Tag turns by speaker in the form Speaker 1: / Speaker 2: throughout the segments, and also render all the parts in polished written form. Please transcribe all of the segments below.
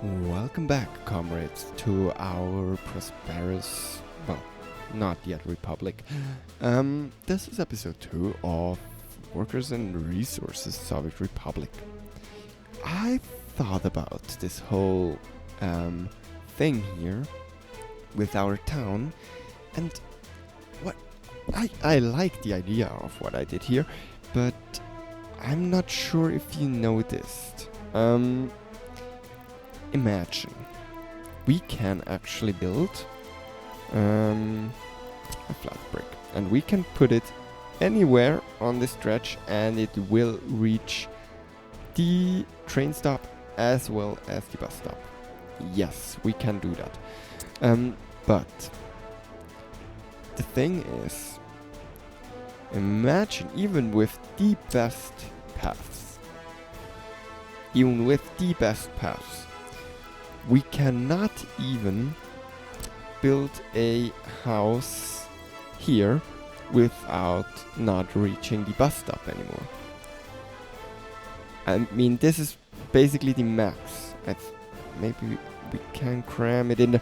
Speaker 1: Welcome back, comrades, to our prosperous, well, not yet republic. This is episode 2 of Workers and Resources Soviet Republic. I thought about this whole thing here with our town, and what I like the idea of what I did here, but I'm not sure if you noticed. Imagine we can actually build a flat brick, and we can put it anywhere on the stretch, and it will reach the train stop as well as the bus stop. Yes, we can do that. But the thing is, imagine even with the best paths, we cannot even build a house here without not reaching the bus stop anymore. I mean, this is basically the max. Maybe we can cram it in there,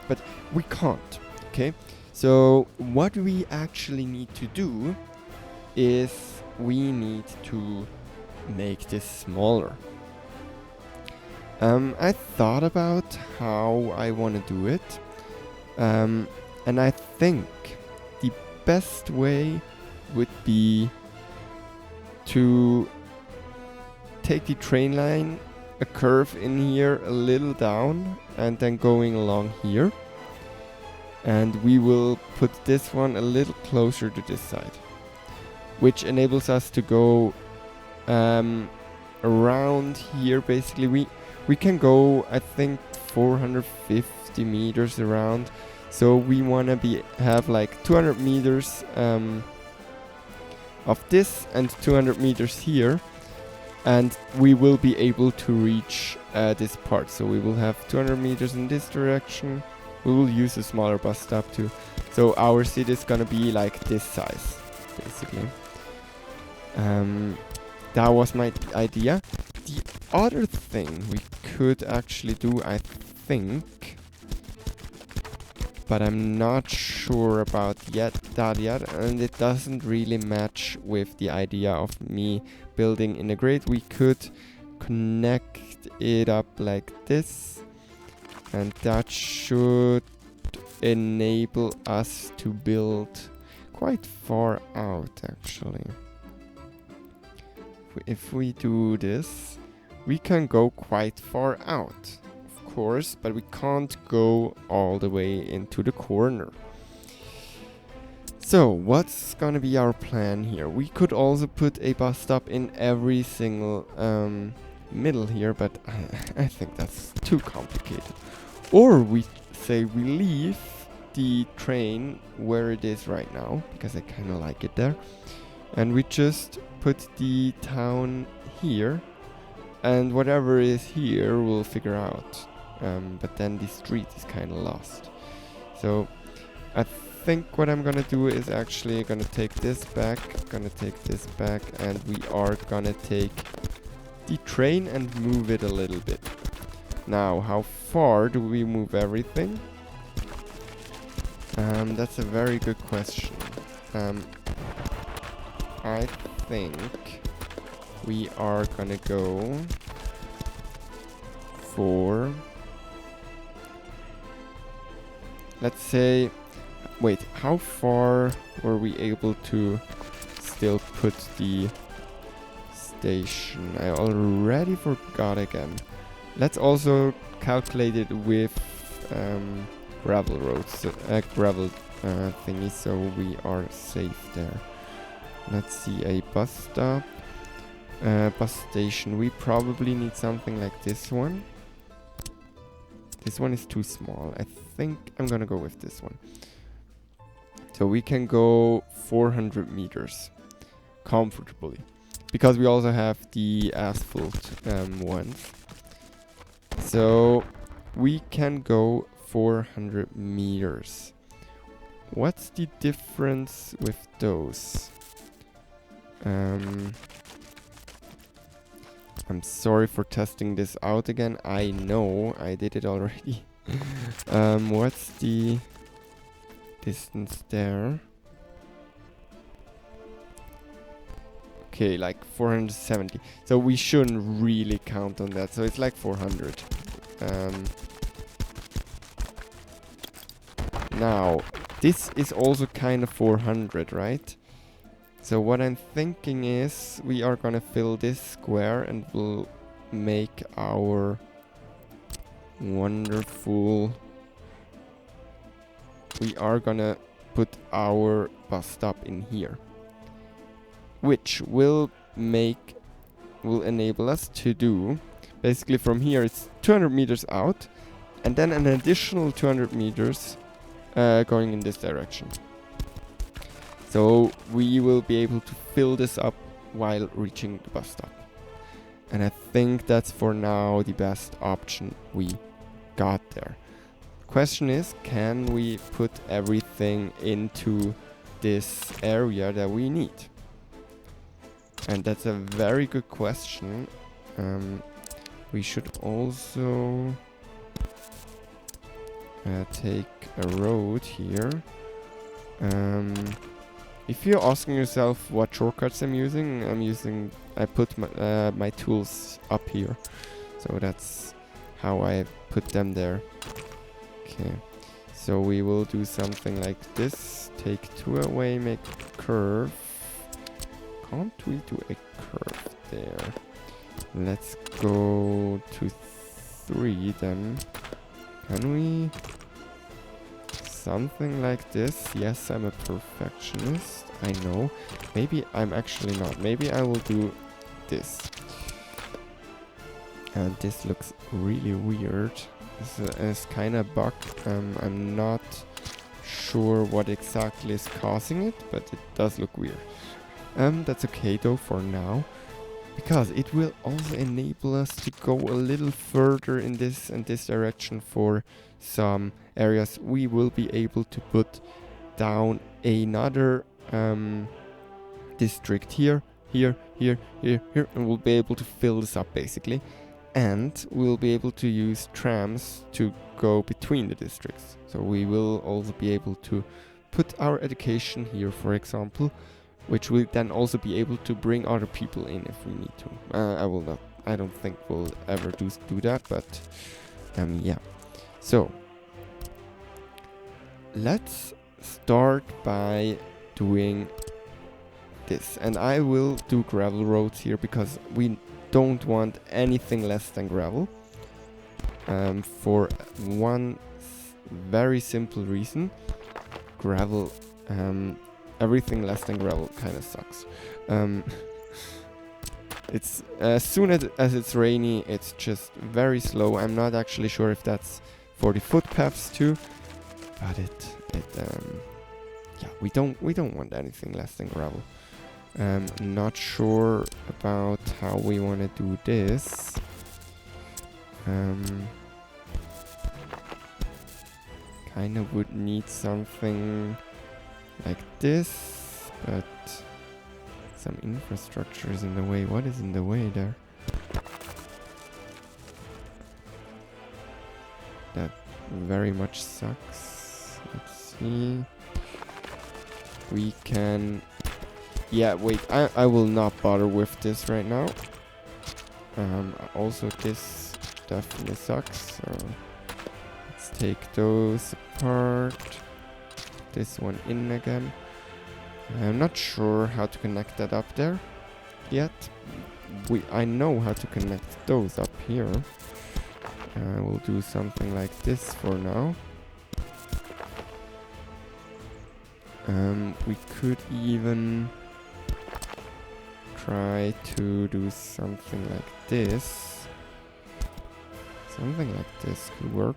Speaker 1: but we can't, okay? So what we actually need to do is we need to make this smaller. I thought about how I want to do it, and I think the best way would be to take the train line, a curve in here a little down, and then going along here, and we will put this one a little closer to this side, which enables us to go around here. Basically, we can go, I think, 450 meters around. So we want to have like 200 meters of this and 200 meters here, and we will be able to reach this part. So we will have 200 meters in this direction. We will use a smaller bus stop too. So our city is gonna be like this size, basically. That was my idea. The other thing we could actually do, I think, but I'm not sure about that yet, and it doesn't really match with the idea of me building in a grid. We could connect it up like this, and that should enable us to build quite far out, actually. If we do this, we can go quite far out, of course, but we can't go all the way into the corner. So, what's gonna be our plan here? We could also put a bus stop in every single middle here, but I think that's too complicated. Or we say we leave the train where it is right now, because I kinda like it there, and we just put the town here, and whatever is here we'll figure out. But then the street is kind of lost. So I think what I'm gonna do is actually gonna take this back, and we are gonna take the train and move it a little bit. Now, how far do we move everything? That's a very good question. I think we are gonna go for, let's say, wait, how far were we able to still put the station? I already forgot again. Let's also calculate it with gravel roads, gravel thingy, so we are safe there. Let's see, a bus stop, bus station. We probably need something like this one. This one is too small. I think I'm gonna go with this one. So we can go 400 meters comfortably, because we also have the asphalt ones. So we can go 400 meters. What's the difference with those? I'm sorry for testing this out again. I know I did it already. What's the distance there? Okay, like 470. So we shouldn't really count on that. So it's like 400. Now, this is also kind of 400, right? So what I'm thinking is we are gonna fill this square and we'll make our wonderful... We are gonna put our bus stop in here, which will enable us to do basically from here it's 200 meters out and then an additional 200 meters going in this direction. So we will be able to fill this up while reaching the bus stop. And I think that's for now the best option we got there. Question is, can we put everything into this area that we need? And that's a very good question. We should also take a road here. If you're asking yourself what shortcuts I'm using, I put my tools up here. So that's how I put them there. Okay, so we will do something like this. Take 2 away, make a curve. Can't we do a curve there? Let's go to 3 then. Can we? Something like this. Yes, I'm a perfectionist. I know. Maybe I'm actually not. Maybe I will do this. And this looks really weird. This is kind of bug. I'm not sure what exactly is causing it, but it does look weird. That's okay though for now, because it will also enable us to go a little further in this and this direction for some areas. We will be able to put down another district here, and we'll be able to fill this up basically. And we'll be able to use trams to go between the districts. So we will also be able to put our education here, for example, which will then also be able to bring other people in if we need to. I don't think we'll ever do that, but yeah. So let's start by doing this, and I will do gravel roads here because we don't want anything less than gravel, for one very simple reason. Gravel, everything less than gravel kind of sucks. It's as soon as it's rainy, it's just very slow. I'm not actually sure if that's for the footpaths too, but yeah, we don't want anything less than gravel. Not sure about how we want to do this. Kind of would need something like this, but some infrastructure is in the way. What is in the way there? That very much sucks. Let's see. We can... Yeah, wait, I will not bother with this right now. Also, this definitely sucks, so let's take those apart. This one in again. I'm not sure how to connect that up there yet. I know how to connect those up here. We'll do something like this for now. We could even try to do something like this. Something like this could work.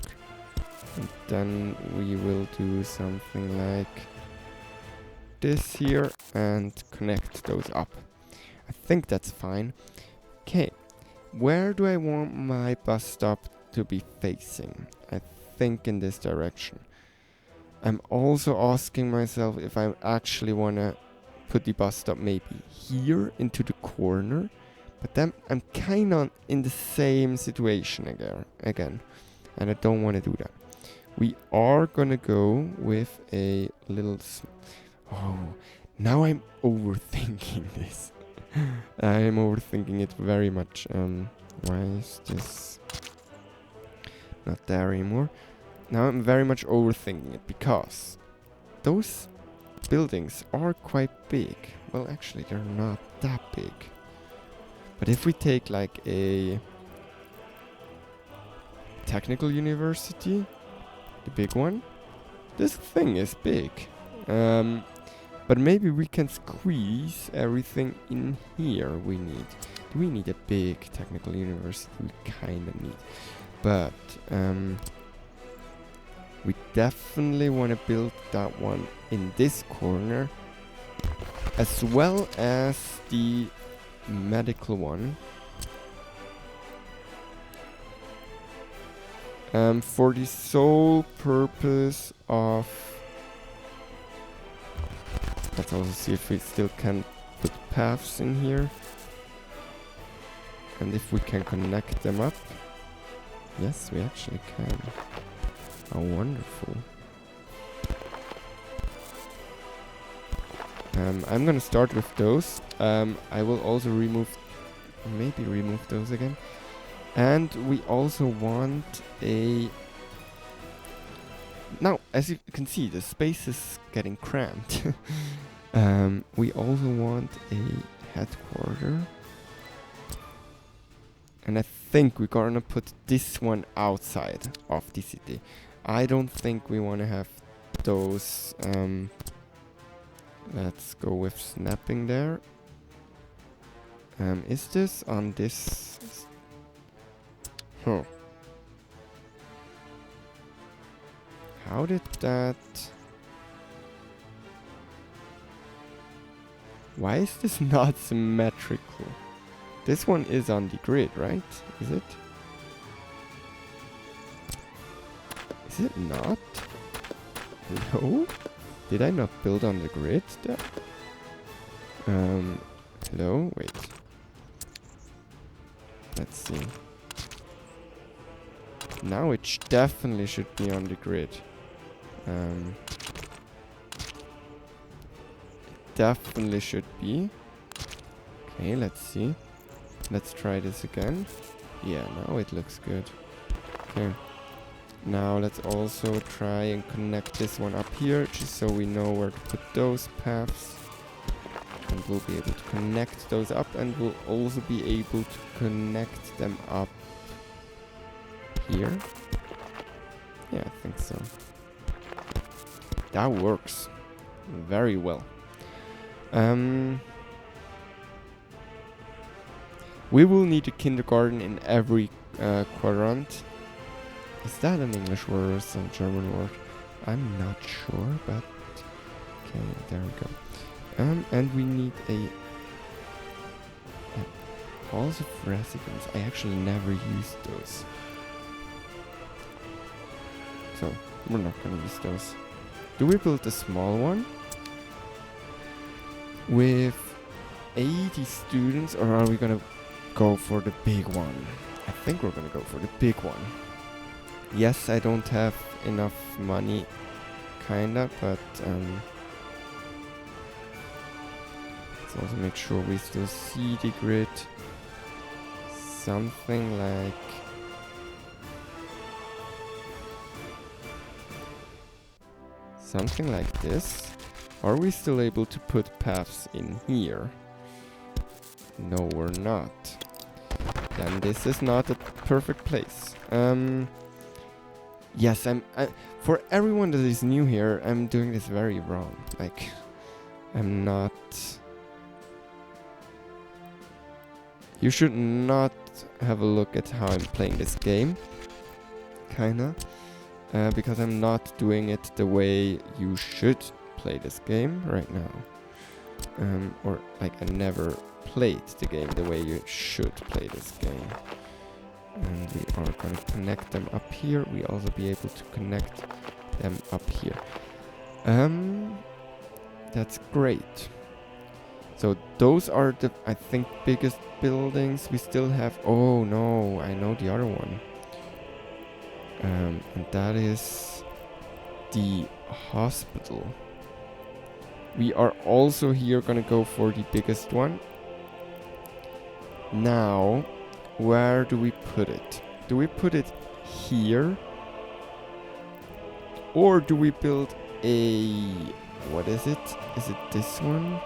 Speaker 1: And then we will do something like this here and connect those up. I think that's fine. Okay, where do I want my bus stop to be facing? I think in this direction. I'm also asking myself if I actually want to put the bus stop maybe here into the corner, But then I'm kind of in the same situation again. And I don't want to do that. We are gonna go with a little... Oh, now I'm overthinking this. I am overthinking it very much. Why is this not there anymore? Now I'm very much overthinking it because those buildings are quite big. Well, actually, they're not that big. But if we take like a technical university, the big one, this thing is big. But maybe we can squeeze everything in here we need. Do we need a big technical university? We kind of need. But we definitely want to build that one in this corner, as well as the medical one. For the sole purpose of... Let's also see if we still can put paths in here. And if we can connect them up. Yes, we actually can. How wonderful. I'm gonna start with those. I will also maybe remove those again. And we also want a... Now, as you can see, the space is getting cramped. We also want a headquarter. And I think we're gonna put this one outside of the city. I don't think we want to have those... let's go with snapping there. Is this on this... Huh. How did that... Why is this not symmetrical? This one is on the grid, right? Is it? Is it not? Hello? Did I not build on the grid there? Hello? Wait. Let's see. Now it definitely should be on the grid. Definitely should be. Okay, let's see. Let's try this again. Yeah, now it looks good. Okay. Now let's also try and connect this one up here, just so we know where to put those paths. And we'll be able to connect those up, and we'll also be able to connect them up here. Yeah, I think so. That works very well. We will need a kindergarten in every quadrant. Is that an English word or some German word? I'm not sure, but okay, there we go. And we need a halls of residence. I actually never used those, so we're not gonna use those. Do we build a small one with 80 students, or are we gonna go for the big one? I think we're gonna go for the big one. Yes, I don't have enough money, kinda, but let's also make sure we still see the grid. Something like this. Are we still able to put paths in here? No, we're not. Then this is not a perfect place. Yes, for everyone that is new here, I'm doing this very wrong. Like, I'm not... You should not have a look at how I'm playing this game. Kinda. Because I'm not doing it the way you should play this game right now. Or, like, I never played the game the way you should play this game. And we are going to connect them up here. We also be able to connect them up here. That's great. So those are the, I think, biggest buildings. We still have, oh no, I know the other one. And that is the hospital. We are also here gonna go for the biggest one. Now, where do we put it? Do we put it here? Or do we build a... what is it? Is it this one?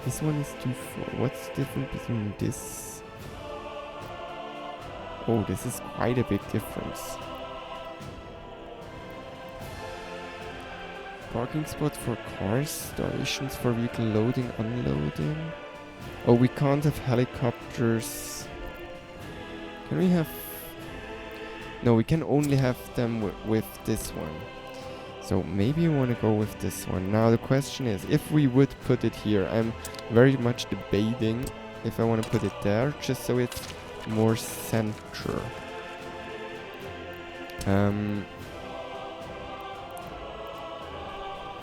Speaker 1: This one is too full. What's the difference between this? Oh, this is quite a big difference. Parking spot for cars, stations for vehicle loading, unloading. Oh, we can't have helicopters. Can we have... no, we can only have them with this one. So maybe I want to go with this one. Now the question is, if we would put it here, I'm very much debating if I want to put it there, just so it's more center.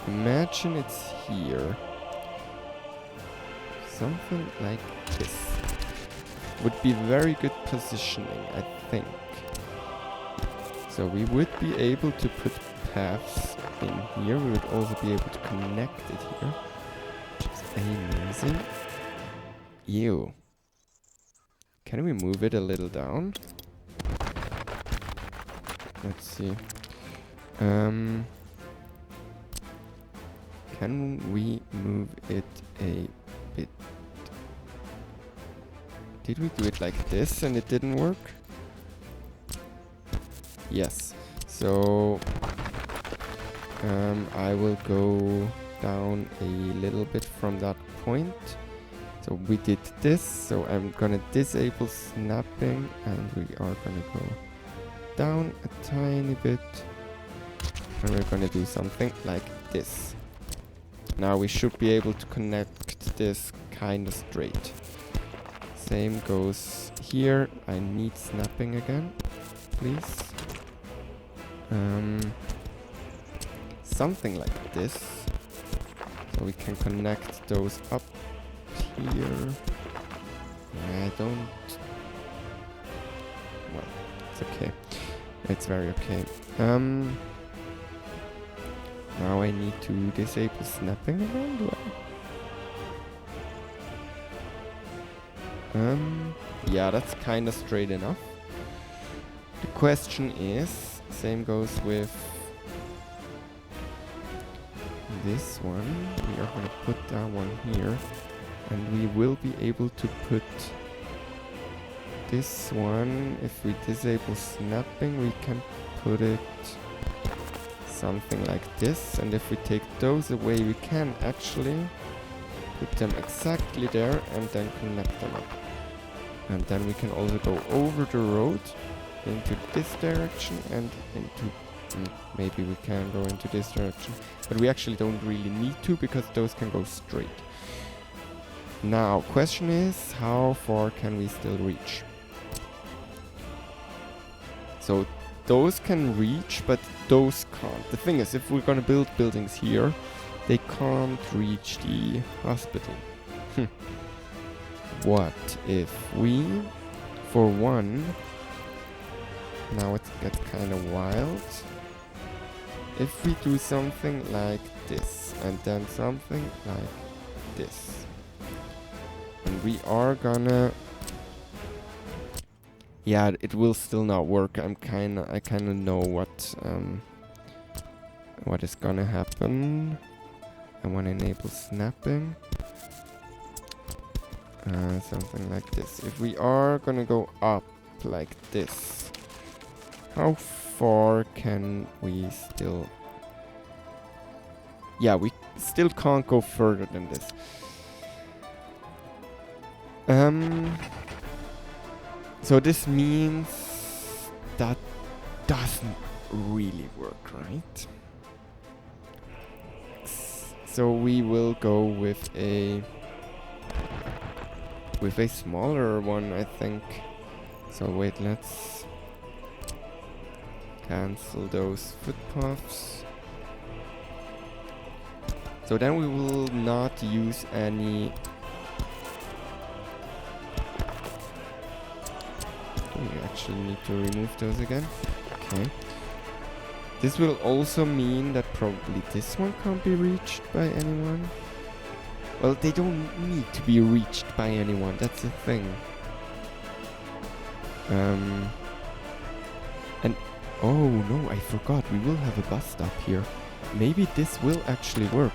Speaker 1: Imagine it's here. Something like this. Would be very good positioning, I think. So we would be able to put paths in here. We would also be able to connect it here. Which is amazing. Ew. Can we move it a little down? Let's see. Can we move it a bit? Did we do it like this and it didn't work? Yes. So I will go down a little bit from that point. So we did this, so I'm gonna disable snapping and we are gonna go down a tiny bit and we're gonna do something like this. Now we should be able to connect this kind of straight. Same goes here. I need snapping again, please. Something like this. So we can connect those up here. I don't... well, it's okay. It's very okay. Now I need to disable snapping again, do I? Yeah, that's kind of straight enough. The question is, same goes with this one. We are going to put that one here. And we will be able to put this one. If we disable snapping, we can put it something like this. And if we take those away, we can actually put them exactly there and then connect them up. And then we can also go over the road into this direction and into... maybe we can go into this direction. But we actually don't really need to because those can go straight. Now, question is, how far can we still reach? So those can reach, but those can't. The thing is, if we're gonna build buildings here, they can't reach the hospital. What if we, for one, now it gets kind of wild. If we do something like this, and then something like this. And we are gonna... yeah, it will still not work. I kinda know what is gonna happen. I wanna enable snapping. Something like this. If we are gonna go up like this, how far can we still... yeah, we still can't go further than this. So this means that doesn't really work, right? So we will go with a smaller one, I think. So wait, let's cancel those footpaths. So So then we will not use any... We actually need to remove those again. Okay. This will also mean that probably this one can't be reached by anyone. Well, they don't need to be reached by anyone, that's the thing. And oh no, I forgot, we will have a bus stop here. Maybe this will actually work.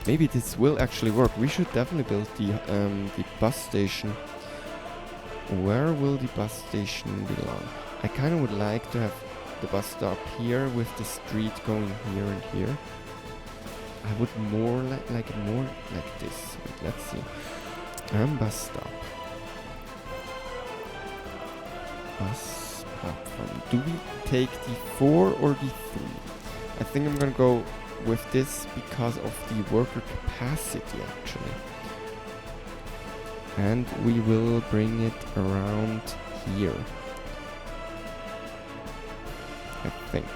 Speaker 1: Maybe this will actually work. We should definitely build the bus station. Where will the bus station belong? I kind of would like to have the bus stop here with the street going here and here. I would more like it more like this. Wait, let's see. Bus stop. Bus platform. Do we take the 4 or the 3? I think I'm gonna go with this because of the worker capacity actually. And we will bring it around here. I think.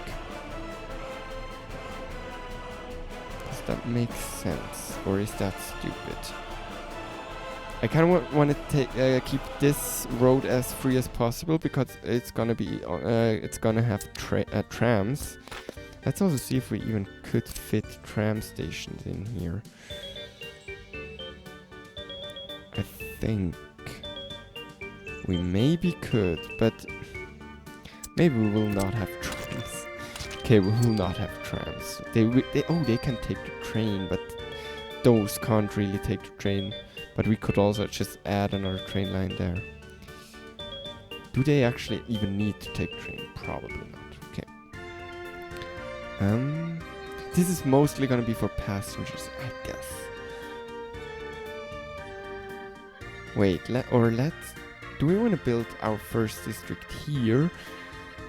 Speaker 1: Does that make sense? Or is that stupid? I kind of want to keep this road as free as possible because it's gonna be it's gonna have trams. Let's also see if we even could fit tram stations in here. I think we maybe could, but maybe we will not have trams. Okay, we will not have trams. They can take the train, but those can't really take the train. But we could also just add another train line there. Do they actually even need to take train? Probably not. Okay. This is mostly gonna be for passengers, I guess. Wait, do we want to build our first district here?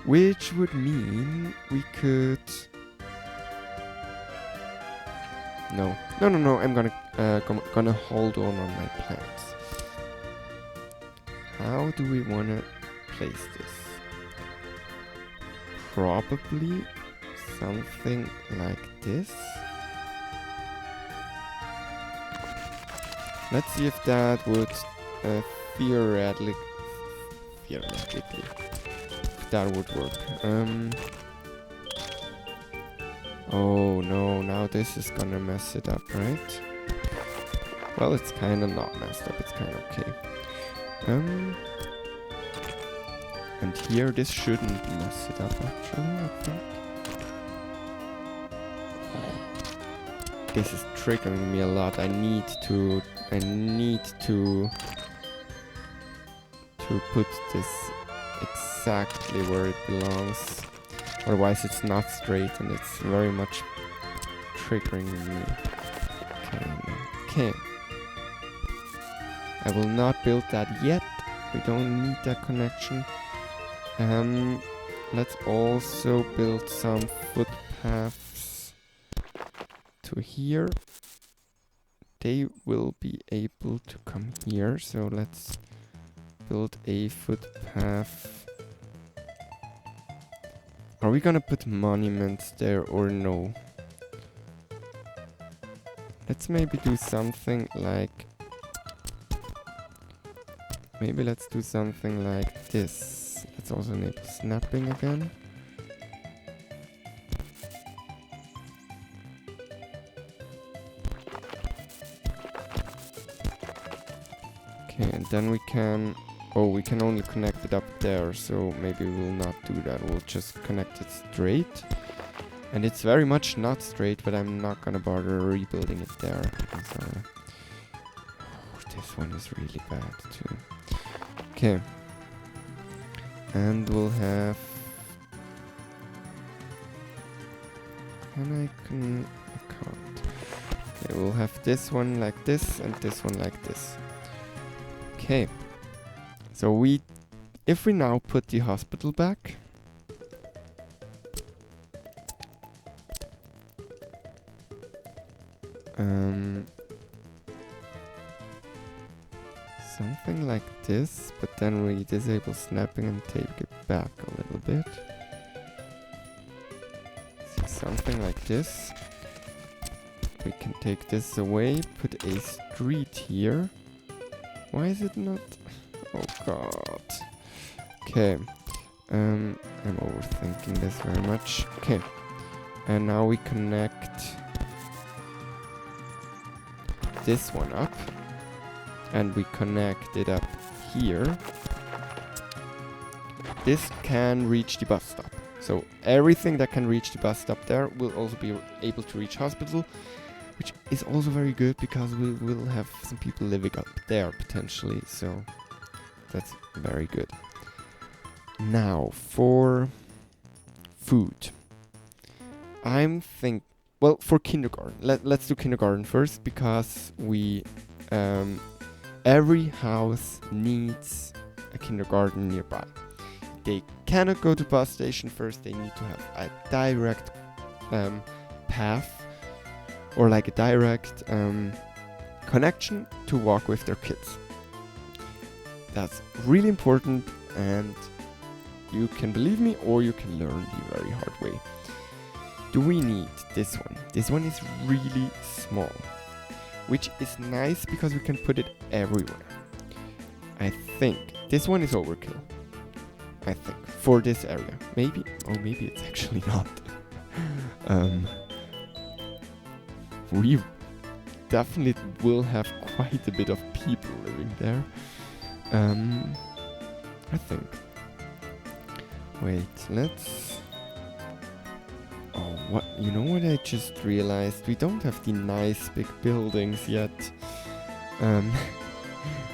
Speaker 1: Which would mean we could... No, I'm gonna hold on my plans. How do we want to place this? Probably something like this. Let's see if that would theoretically that would work. Oh no, now this is gonna mess it up, right? Well, it's kinda not messed up, it's kinda okay. And here, this shouldn't mess it up actually, I think. This is triggering me a lot. I need to put this exactly where it belongs. Otherwise it's not straight and it's very much triggering me. Okay. I will not build that yet. We don't need that connection. Let's also build some footpaths to here. They will be able to come here, so let's build a footpath. Are we gonna put monuments there or no? Let's maybe do something like... Maybe let's do something like this. Let's also enable snapping again. Okay, and then we can... Oh, we can only connect it up there, so maybe we'll not do that. We'll just connect it straight. And it's very much not straight, but I'm not gonna bother rebuilding it there. Oh, this one is really bad too. Okay. And we'll have... I can't. Okay, we'll have this one like this and this one like this. Okay. So if we now put the hospital back, something like this, but then we disable snapping and take it back a little bit. something like this. We can take this away, put a street here. Why is it not? Oh god. Okay. I'm overthinking this very much. Okay. And now we connect this one up. And we connect it up here. This can reach the bus stop. So everything that can reach the bus stop there will also be able to reach hospital, which is also very good because we will have some people living up there potentially. So that's very good. Now for food. Well, for kindergarten. Let's do kindergarten first because we every house needs a kindergarten nearby. They cannot go to bus station first. They need to have a direct path or like a direct connection to walk with their kids. That's really important, and you can believe me or you can learn the very hard way. Do we need this one? This one is really small, which is nice because we can put it everywhere. I think this one is overkill. I think for this area, maybe, or maybe it's actually not. We definitely will have quite a bit of people living there. I think. Wait, let's. Oh, what? You know what I just realized? We don't have the nice big buildings yet.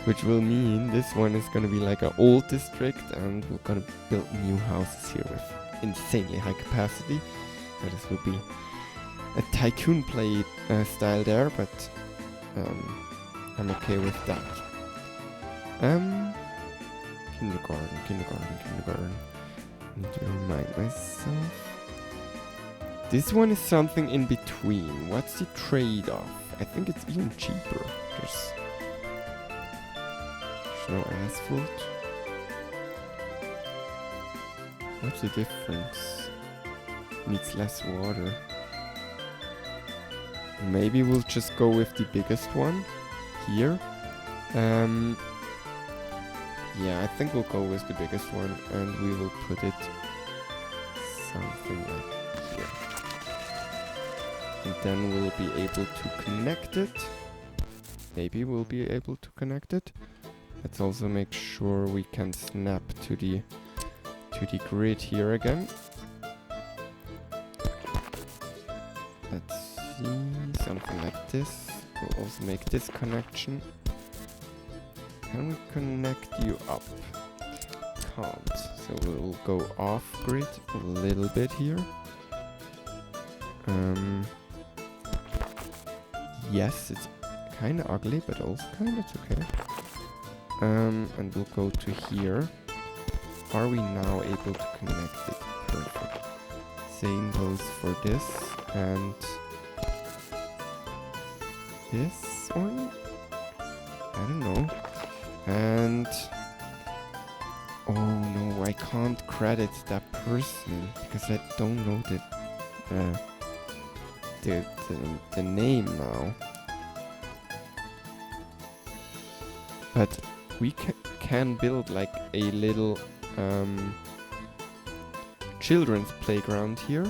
Speaker 1: Which will mean this one is gonna be like an old district, and we're gonna build new houses here with insanely high capacity. So this will be a tycoon play style there, but I'm okay with that. Kindergarten. I need to remind myself. This one is something in between. What's the trade-off? I think it's even cheaper. There's no asphalt. What's the difference? Needs less water. Maybe we'll just go with the biggest one here. Yeah, I think we'll go with the biggest one, and we will put it something like here. And then we'll be able to connect it. Maybe we'll be able to connect it. Let's also make sure we can snap to the grid here again. Let's see, something like this. We'll also make this connection. Can we connect you up? Can't. So we'll go off grid a little bit here. Yes, it's kind of ugly, but also kind of okay. And we'll go to here. Are we now able to connect it? Perfect. Same goes for this and this one. I don't know. And oh no, I can't credit that person because I don't know the name now. But we can build like a little children's playground here,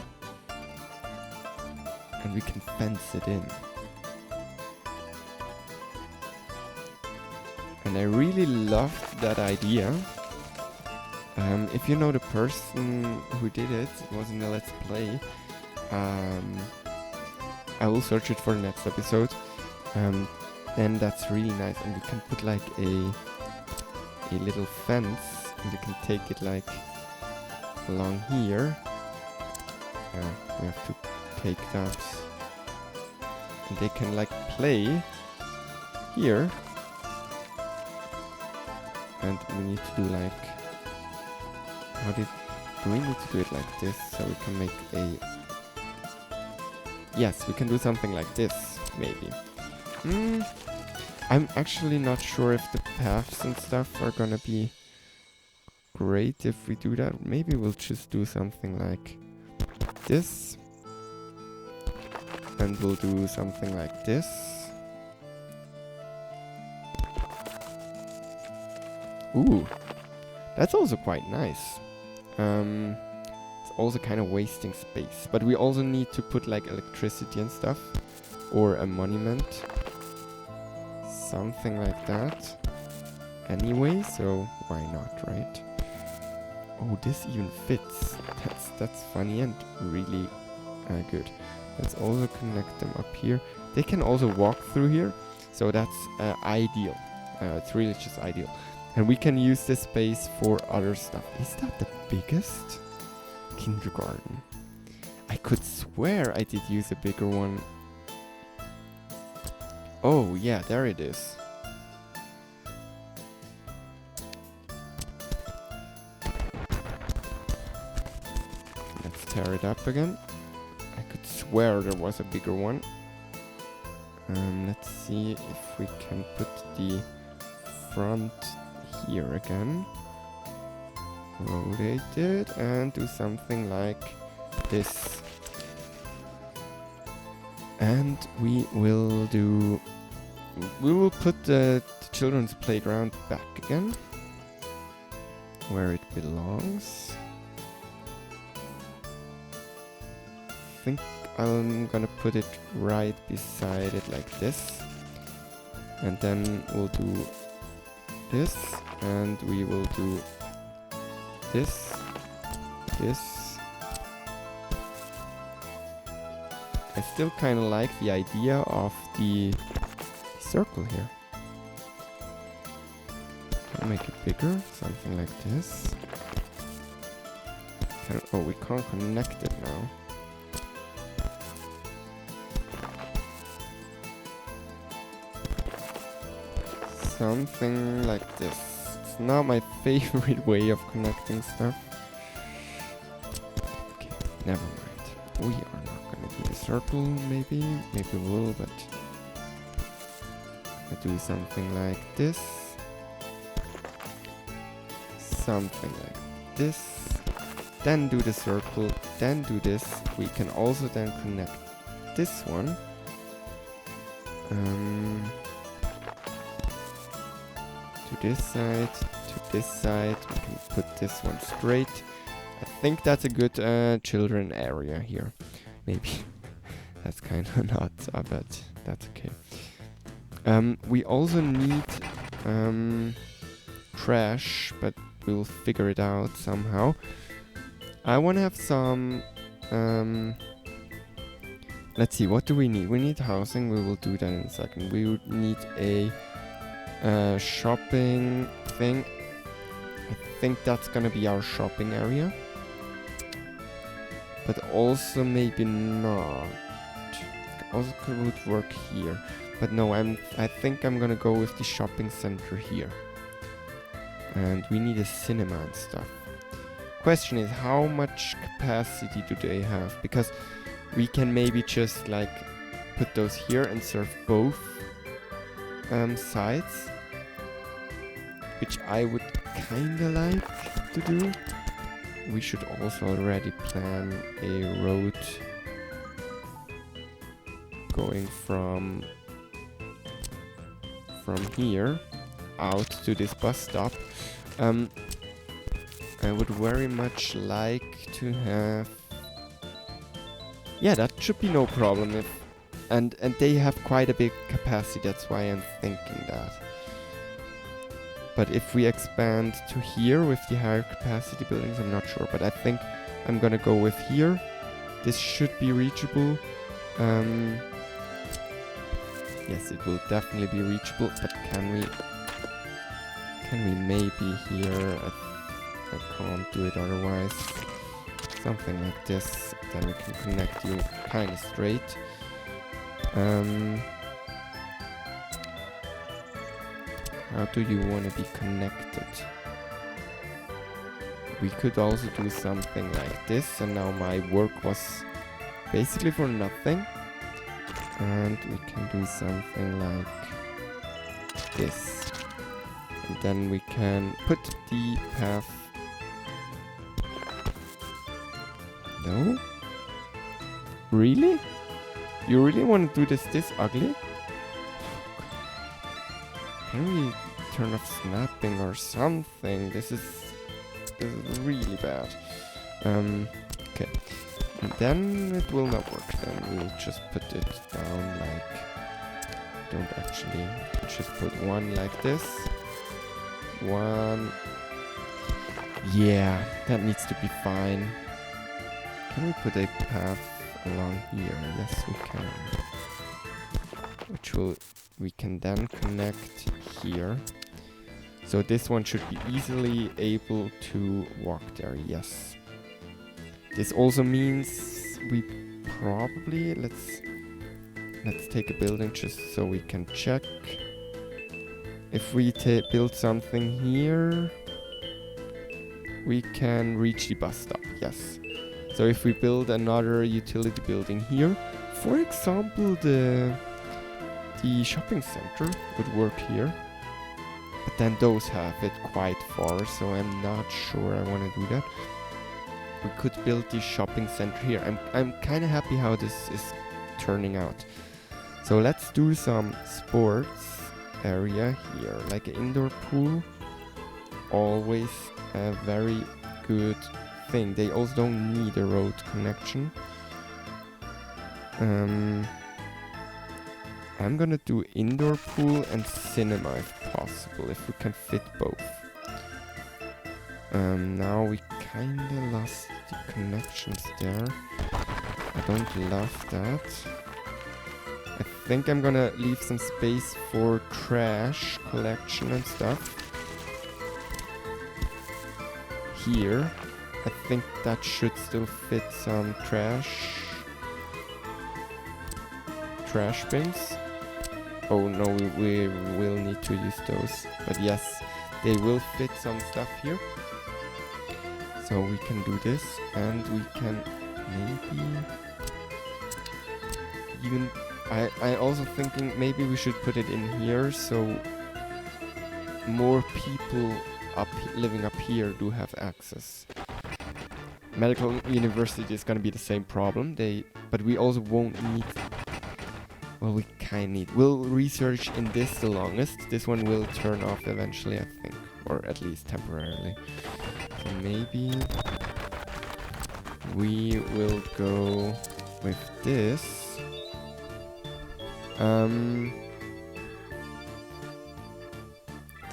Speaker 1: and we can fence it in. And I really loved that idea. If you know the person who did it, it was in the Let's Play. I will search it for the next episode. Then that's really nice, and we can put like a little fence, and you can take it like along here. We have to take that, and they can like play here. And we need to do like, do we need to do it like this so we can make a, yes, we can do something like this, maybe. I'm actually not sure if the paths and stuff are gonna be great if we do that. Maybe we'll just do something like this. And we'll do something like this. Ooh, that's also quite nice. It's also kind of wasting space, but we also need to put like electricity and stuff, or a monument, something like that. Anyway, so why not, right? Oh, this even fits. That's funny and really good. Let's also connect them up here. They can also walk through here, so that's ideal. It's really just ideal. And we can use this space for other stuff. Is that the biggest kindergarten? I could swear I did use a bigger one. Oh yeah, there it is. Let's tear it up again. I could swear there was a bigger one. Let's see if we can put the front here again. Rotate it and do something like this. And we will put the children's playground back again where it belongs. I think I'm gonna put it right beside it like this. And then we'll do this, and we will do this. I still kind of like the idea of the circle here. Can I make it bigger? Something like this. Oh, we can't connect it now. Something like this. It's not my favorite way of connecting stuff. Okay, never mind. We are not gonna do the circle, maybe. Maybe we will, but I'll do something like this. Something like this. Then do the circle, then do this. We can also then connect this one. To this side, to this side. We can put this one straight. I think that's a good children area here. Maybe. That's kind of not, but that's okay. We also need trash, but we'll figure it out somehow. I want to have some... let's see, what do we need? We need housing. We will do that in a second. We would need a shopping thing. I think that's gonna be our shopping area. But also maybe not. Also could work here. But no, I think I'm gonna go with the shopping center here. And we need a cinema and stuff. Question is, how much capacity do they have? Because we can maybe just like put those here and serve both sides, which I would kinda like to do. We should also already plan a road going from here out to this bus stop. I would very much like to have... Yeah, that should be no problem if... And they have quite a big capacity, that's why I'm thinking that. But if we expand to here with the higher capacity buildings, I'm not sure. But I think I'm gonna go with here. This should be reachable. Yes, it will definitely be reachable. But can we maybe here? I can't do it otherwise. Something like this. Then we can connect you kind of straight. How do you want to be connected? We could also do something like this, and now my work was basically for nothing. And we can do something like this. And then we can put the path... No? Really? You really want to do this ugly? Can we turn off snapping or something? This is really bad. Okay. And then it will not work. Then we'll just put it down like... Don't actually... Just put one like this. One... Yeah, that needs to be fine. Can we put a path along here? Yes, we can. Which we can then connect here. So this one should be easily able to walk there, yes. This also means we probably, let's take a building just so we can check. If we build something here, we can reach the bus stop, yes. So if we build another utility building here, for example, the shopping center would work here. But then those have it quite far, so I'm not sure I want to do that. We could build the shopping center here. I'm kind of happy how this is turning out. So let's do some sports area here, like an indoor pool. Always a very good thing. They also don't need a road connection. I'm gonna do indoor pool and cinema if possible, if we can fit both. Now we kinda lost the connections there. I don't love that. I think I'm gonna leave some space for trash collection and stuff. Here, I think that should still fit some trash bins. Oh no, we will need to use those. But yes, they will fit some stuff here. So we can do this, and we can maybe even... I also thinking maybe we should put it in here so more people living up here do have access. Medical University is gonna be the same problem. But we also won't need... Well, we kind of need... We'll research in this the longest. This one will turn off eventually, I think. Or at least temporarily. So maybe... we will go with this.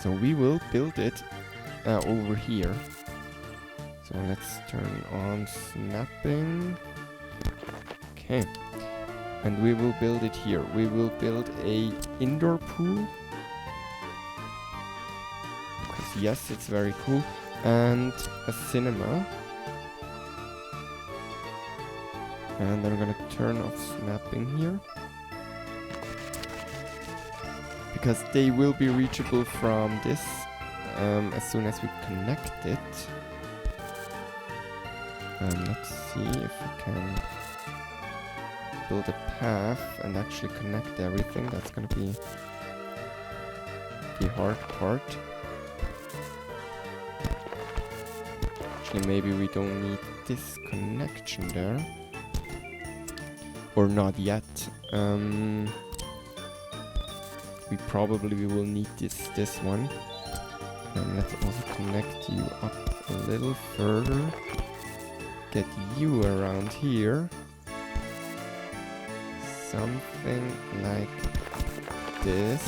Speaker 1: So we will build it over here. So let's turn on snapping. Okay. And we will build it here. We will build a indoor pool. Because yes, it's very cool. And a cinema. And I'm gonna turn off snapping here. Because they will be reachable from this as soon as we connect it. Let's see if we can build a path and actually connect everything. That's gonna be the hard part. Actually, maybe we don't need this connection there. Or not yet. We probably will need this one. And let's also connect you up a little further. Get you around here. Something like this.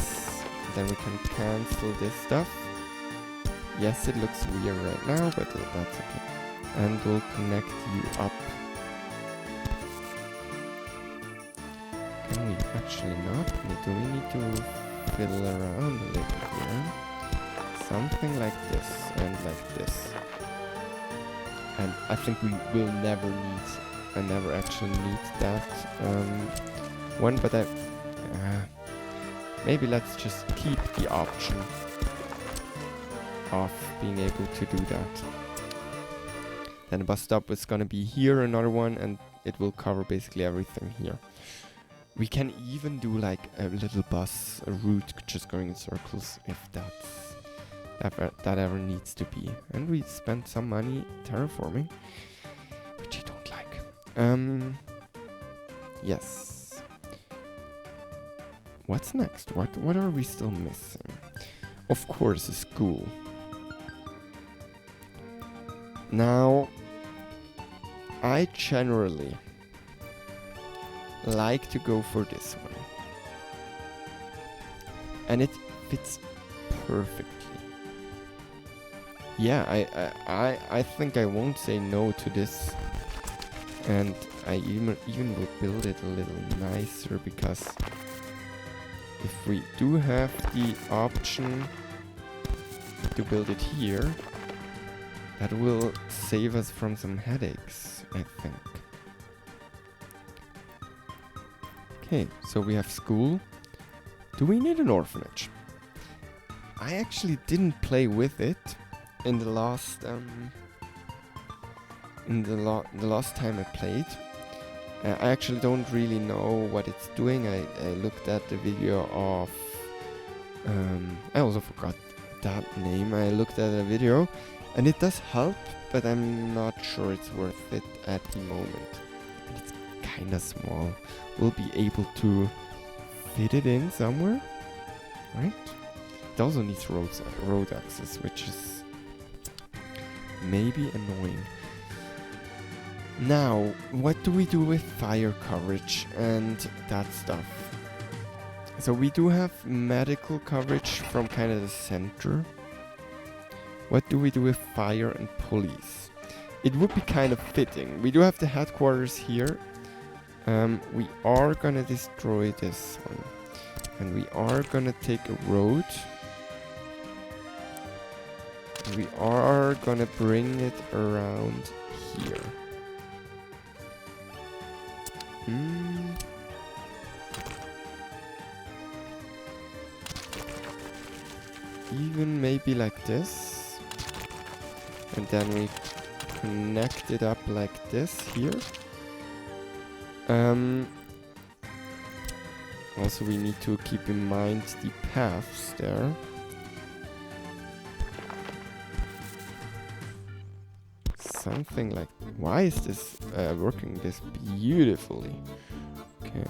Speaker 1: Then we can cancel this stuff. Yes, it looks weird right now, but that's okay. And we'll connect you up. Can we actually not? Do we need to fiddle around a little here? Something like this and like this. And I think we will never actually need that one, but maybe let's just keep the option of being able to do that. Then the bus stop is gonna be here, another one, and it will cover basically everything here. We can even do like a little bus, a route just going in circles if that ever needs to be. And we spent some money terraforming, which I don't like. Yes. what's next? What are we still missing? Of course, a school. Now, I generally like to go for this one. And it fits perfectly. Yeah, I think I won't say no to this. And I even will build it a little nicer, because if we do have the option to build it here, that will save us from some headaches, I think. Okay, so we have school. Do we need an orphanage? I actually didn't play with it in the last the last time I played. I actually don't really know what it's doing. I looked at the video of I also forgot that name. I looked at a video and it does help, but I'm not sure it's worth it at the moment. And it's kinda small. We'll be able to fit it in somewhere, right? It also needs road access, which is maybe annoying. Now, what do we do with fire coverage and that stuff? So we do have medical coverage from kind of the center. What do we do with fire and police? It would be kind of fitting. We do have the headquarters here. We are gonna destroy this one. And we are gonna take a road. We are gonna bring it around here. Even maybe like this. And then we connect it up like this here. Also we need to keep in mind the paths there. Something like... Why is this working this beautifully? Okay,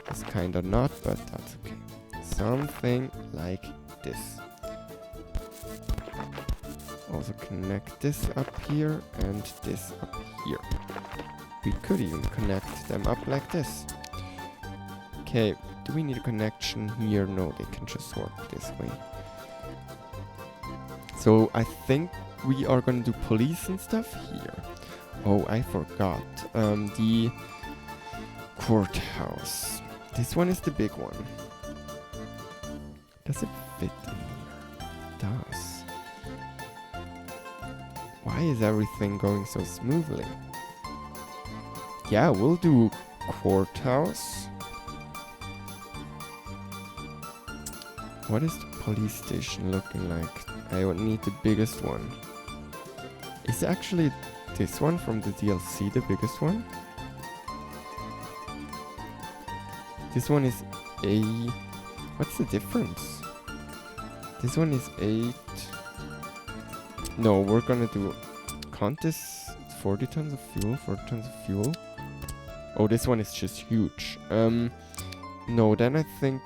Speaker 1: it's kinda not, but that's okay. Something like this. Also connect this up here and this up here. We could even connect them up like this. Okay, do we need a connection here? No, they can just work this way. So I think we are gonna do police and stuff here. Oh, I forgot. The courthouse. This one is the big one. Does it fit in here? It does. Why is everything going so smoothly? Yeah, we'll do courthouse. What is the police station looking like? I would need the biggest one. Is actually this one from the DLC the biggest one? This one is a... What's the difference? This one is 8... No, we're gonna do... Can't this... 40 tons of fuel? 40 tons of fuel? Oh, this one is just huge. No, then I think...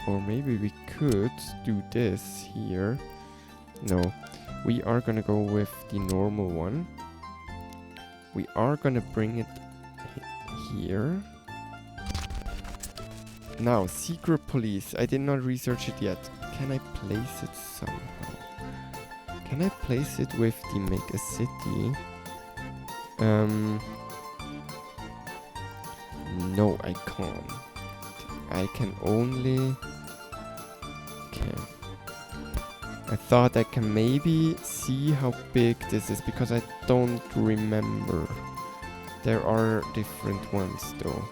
Speaker 1: Or maybe we could do this here. No, we are gonna go with the normal one. We are gonna bring it here. Now, secret police. I did not research it yet. Can I place it somehow? Can I place it with the make a city? No, I can't. I can only... Okay. I thought I can maybe see how big this is, because I don't remember. There are different ones though.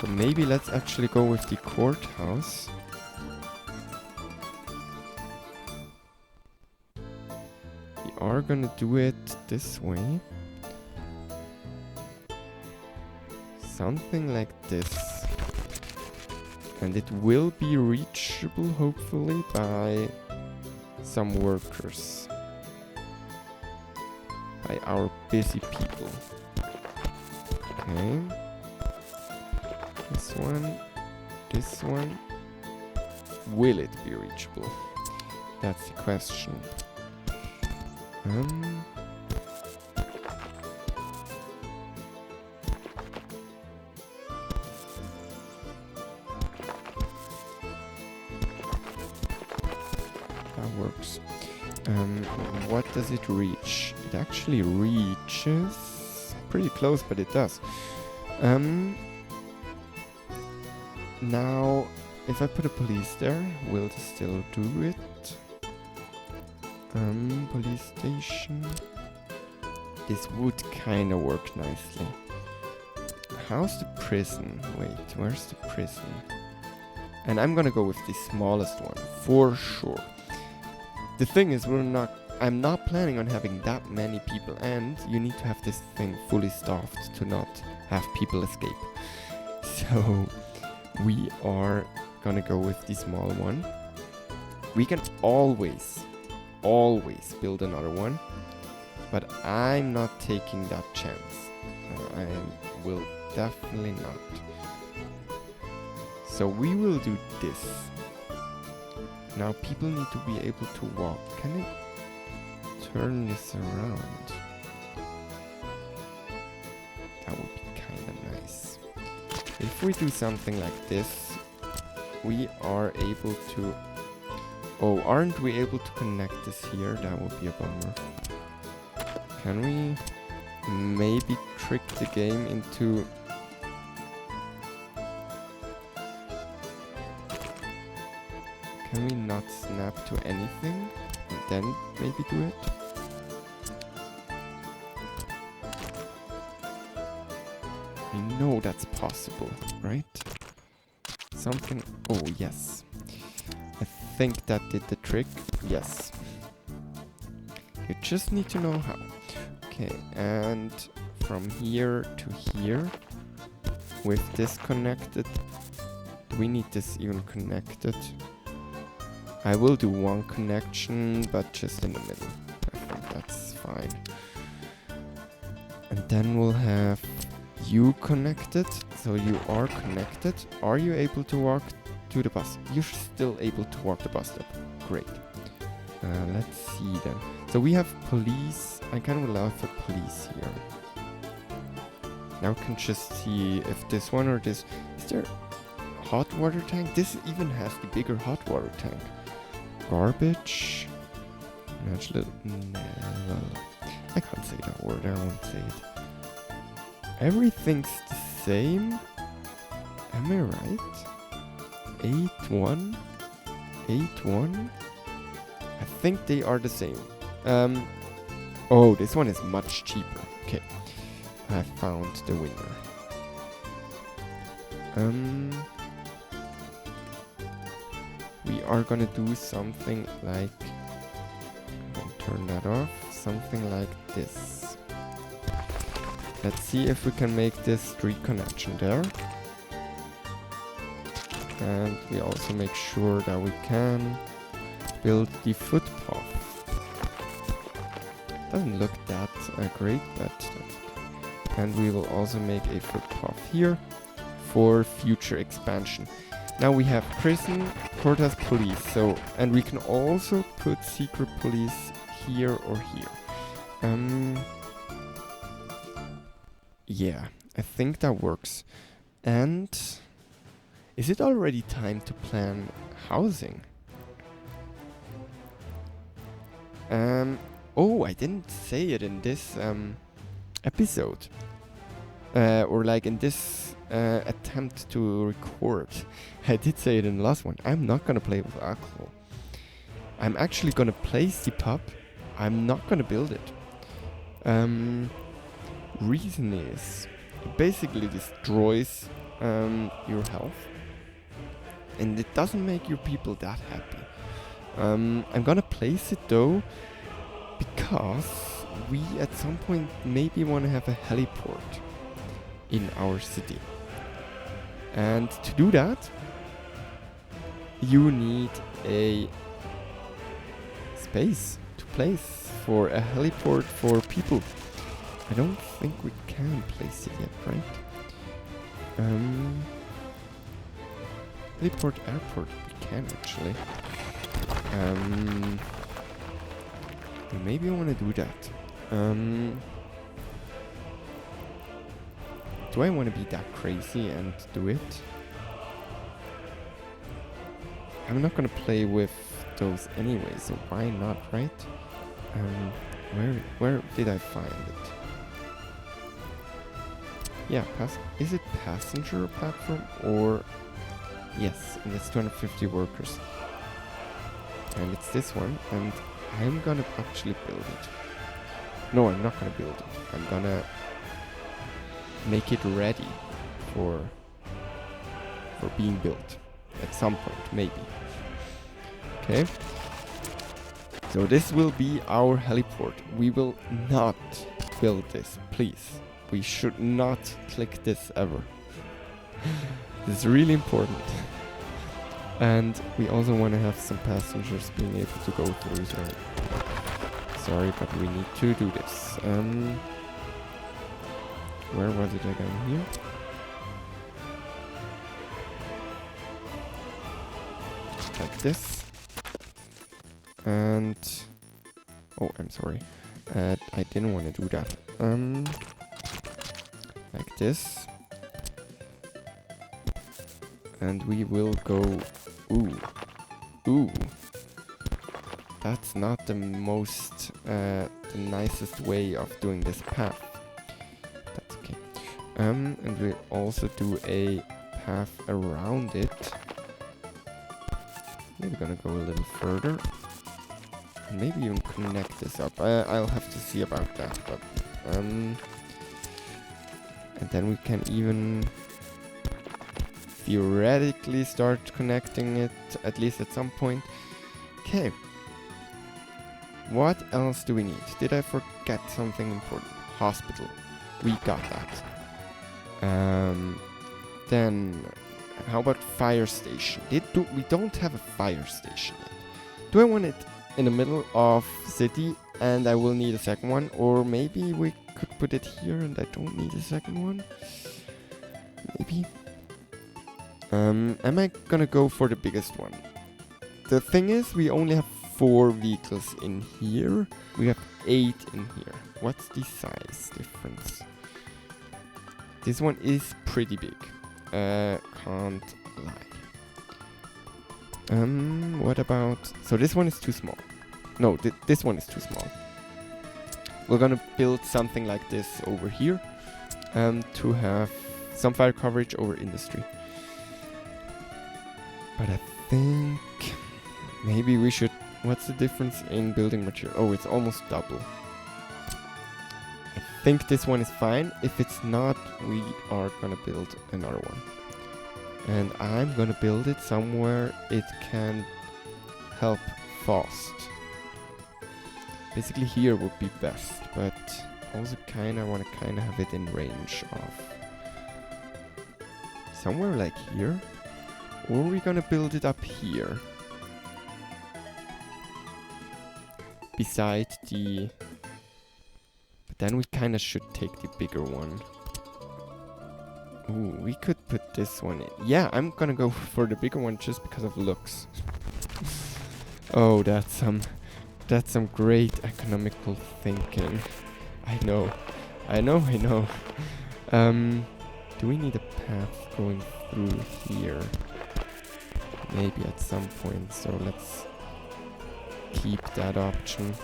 Speaker 1: So maybe let's actually go with the courthouse. We are gonna do it this way. Something like this. And it will be reachable, hopefully, by some workers. By our busy people. Okay. This one. This one. Will it be reachable? That's the question. That works. What does it reach? It actually reaches pretty close, but it does. Now, if I put a police there, will it still do it? Police station. This would kind of work nicely. How's the prison? Wait, where's the prison? And I'm gonna go with the smallest one, for sure. The thing is, I'm not planning on having that many people, and you need to have this thing fully staffed to not have people escape. So, we are gonna go with the small one. We can always build another one, but I'm not taking that chance. I will definitely not. So we will do this. Now people need to be able to walk. Can I turn this around? That would be kind of nice. If we do something like this, we are able to... Oh, aren't we able to connect this here? That would be a bummer. Can we maybe trick the game into... Can we not snap to anything and then maybe do it? We know that's possible, right? Something... Oh, yes. I think that did the trick. Yes. You just need to know how. Okay, and from here to here, with this connected, do we need this even connected? I will do one connection, but just in the middle. I think that's fine. And then we'll have you connected, so you are connected. Are you able to walk to the bus? You're still able to walk the bus stop. Great. Let's see then. So we have police. I can allow for police here. Now we can just see if this one or this... Is there hot water tank? This even has the bigger hot water tank. Garbage. Natural... No. I can't say that word. I won't say it. Everything's the same. Am I right? 8-1? 8-1? I think they are the same. Oh, this one is much cheaper. Okay. I found the winner. We are gonna do something like... Turn that off. Something like this. Let's see if we can make this street connection there. And we also make sure that we can build the footpath. Doesn't look that great, but... And we will also make a footpath here for future expansion. Now we have prison, courthouse, police. So, and we can also put secret police here or here. Yeah, I think that works. And is it already time to plan housing? Oh, I didn't say it in this episode. Or like in this attempt to record. I did say it in the last one. I'm not gonna play with alcohol. I'm actually gonna place the pub. I'm not gonna build it. Reason is, it basically destroys your health. And it doesn't make your people that happy. I'm gonna place it though, because we at some point maybe want to have a heliport in our city. And to do that, you need a space to place for a heliport for people. I don't think we can place it yet, right? Heliport airport. We can actually. Maybe I want to do that. Do I want to be that crazy and do it? I'm not gonna play with those anyway, so why not, right? Where did I find it? Yeah, is it passenger platform or... Yes, and it's 250 workers. And it's this one, and I'm gonna actually build it. No, I'm not gonna build it. I'm gonna make it ready for being built at some point, maybe. Okay. So this will be our heliport. We will not build this, please. We should not click this ever. This is really important. And we also want to have some passengers being able to go through, so sorry, but we need to do this. Where was it again? Here? Like this. And... oh, I'm sorry. I didn't want to do that. Like this. And we will go... Ooh. Ooh. That's not the most... the nicest way of doing this path. That's okay. And we'll also do a path around it. Maybe gonna go a little further. Maybe even connect this up. I'll have to see about that, but... and then we can even... theoretically start connecting it, at least at some point. Okay. What else do we need? Did I forget something important? Hospital. We got that. Then, how about fire station? We don't have a fire station yet. Do I want it in the middle of city and I will need a second one? Or maybe we could put it here and I don't need a second one? Maybe. Am I gonna go for the biggest one? The thing is, we only have 4 vehicles in here. We have 8 in here. What's the size difference? This one is pretty big. Can't lie. What about... so this one is too small. No, this one is too small. We're gonna build something like this over here. To have some fire coverage over industry. But I think maybe we should... what's the difference in building material? Oh, it's almost double. I think this one is fine. If it's not, we are gonna build another one. And I'm gonna build it somewhere it can help fast. Basically here would be best, but also wanna kinda have it in range of somewhere like here. Or are we gonna build it up here? Beside the... but then we kinda should take the bigger one. Ooh, we could put this one in. Yeah, I'm gonna go for the bigger one just because of looks. Oh, that's some great economical thinking. I know. Do we need a path going through here? Maybe at some point, so let's keep that option.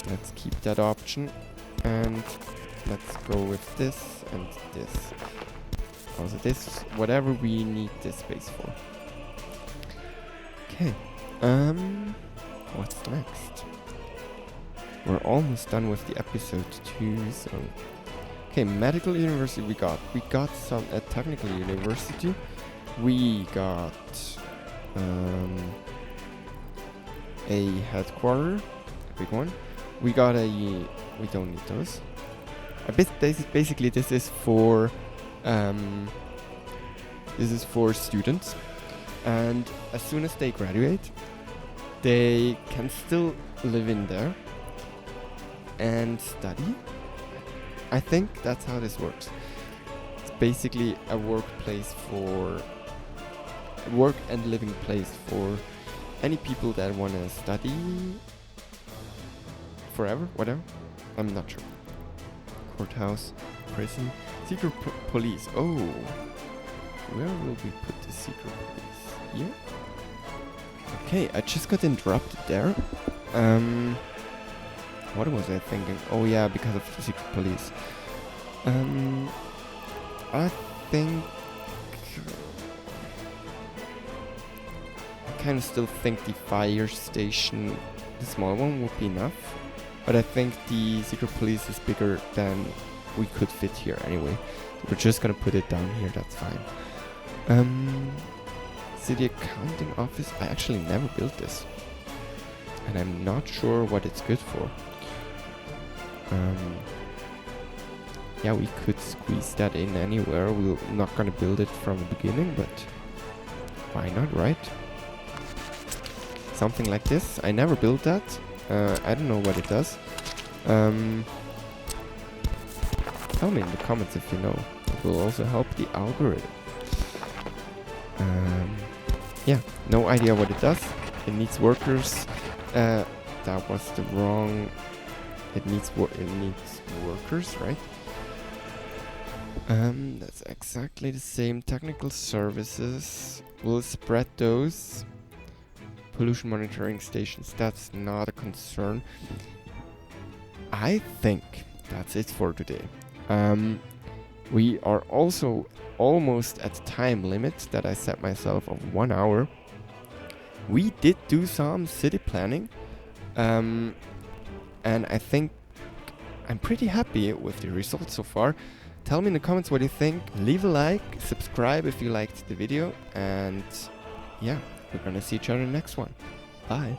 Speaker 1: Let's keep that option, and let's go with this and this. Also this, whatever we need this space for. Okay, what's next? We're almost done with the episode 2, so... okay, medical university we got some at technical university. We got a headquarter, a big one. We got a... we don't need those. Basically this is for students, and as soon as they graduate, they can still live in there and study. I think that's how this works. It's basically a workplace for work and living place for any people that want to study forever, whatever. I'm not sure. Courthouse, prison, secret police. Oh, where will we put the secret police? Here? Okay, I just got interrupted there. What was I thinking? Oh yeah, because of the secret police. I think I kind of still think the fire station, the small one, would be enough. But I think the secret police is bigger than we could fit here anyway. We're just gonna put it down here, that's fine. City accounting office, I actually never built this. And I'm not sure what it's good for. Yeah, we could squeeze that in anywhere. We're not gonna build it from the beginning, but why not, right? Something like this. I never built that. I don't know what it does. Tell me in the comments if you know. It will also help the algorithm. Yeah, no idea what it does. It needs workers. That was the wrong. It needs workers, right? That's exactly the same. Technical services. We'll spread those. Pollution monitoring stations. That's not a concern. I think that's it for today. We are also almost at the time limit that I set myself of 1 hour. We did do some city planning. And I think I'm pretty happy with the results so far. Tell me in the comments what you think. Leave a like, subscribe if you liked the video, and yeah, we're gonna see each other in the next one. Bye.